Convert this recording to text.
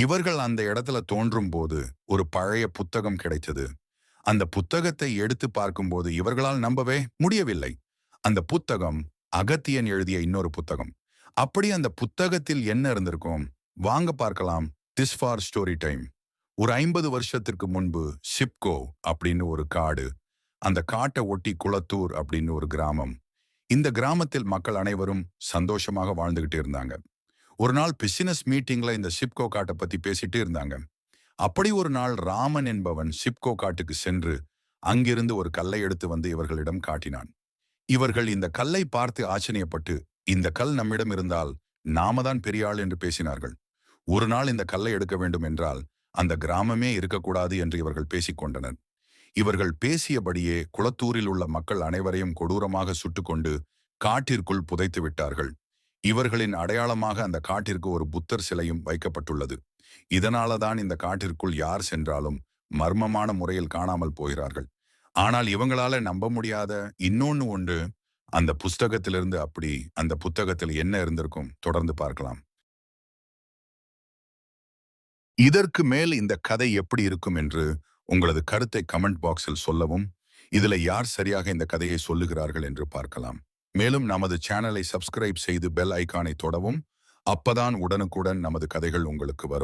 இவர்கள் அந்த இடத்துல தோன்றும் போது ஒரு பழைய புத்தகம் கிடைத்தது. அந்த புத்தகத்தை எடுத்து பார்க்கும்போது இவர்களால் நம்பவே முடியவில்லை. அந்த புத்தகம் அகத்தியன் எழுதிய இன்னொரு புத்தகம். அப்படி அந்த புத்தகத்தில் என்ன இருந்திருக்கும்? வாங்க பார்க்கலாம். This for story time. ஒரு 50 வருஷத்திற்கு முன்பு சிப்கோ அப்படின்னு ஒரு காடு. அந்த காட்டை ஒட்டி குளத்தூர் அப்படின்னு ஒரு கிராமம். இந்த கிராமத்தில் மக்கள் அனைவரும் சந்தோஷமாக வாழ்ந்துகிட்டு இருந்தாங்க. ஒரு நாள் பிசினஸ் மீட்டிங்ல இந்த சிப்கோ காட்டை பத்தி பேசிட்டு இருந்தாங்க. அப்படி ஒரு நாள் ராமன் என்பவன் சிப்கோ காட்டுக்கு சென்று அங்கிருந்து ஒரு கல்லை எடுத்து வந்து இவர்களிடம் காட்டினான். இவர்கள் இந்த கல்லை பார்த்து ஆச்சரியப்பட்டு, இந்த கல் நம்மிடம் இருந்தால் நாம தான் பெரிய ஆள் என்று பேசினார்கள். ஒரு நாள் இந்த கல்லை எடுக்க வேண்டும் என்றால் அந்த கிராமமே இருக்கக்கூடாது என்று இவர்கள் பேசிக்கொண்டனர். இவர்கள் பேசியபடியே குளத்தூரில் உள்ள மக்கள் அனைவரையும் கொடூரமாக சுட்டுக்கொண்டு காட்டிற்குள் புதைத்து விட்டார்கள். இவர்களின் அடையாளமாக அந்த காட்டிற்கு ஒரு புத்தர் சிலையும் வைக்கப்பட்டுள்ளது. இதனாலதான் இந்த காட்டிற்குள் யார் சென்றாலும் மர்மமான முறையில் காணாமல் போகிறார்கள். ஆனால் இவங்களால நம்ப முடியாத இன்னொன்னு உண்டு. அந்த புஸ்தகத்திலிருந்து அப்படி அந்த புத்தகத்தில் என்ன இருந்திருக்கும்? தொடர்ந்து பார்க்கலாம். இதற்கு மேல் இந்த கதை எப்படி இருக்கும் என்று உங்களது கருத்தை கமெண்ட் பாக்ஸில் சொல்லவும். இதுல யார் சரியாக இந்த கதையை சொல்லுகிறார்கள் என்று பார்க்கலாம். மேலும் நமது சேனலை சப்ஸ்கிரைப் செய்து பெல் ஐகானை தொடவும். அப்பதான் உடனுக்குடன் நமது கதைகள் உங்களுக்கு வரும்.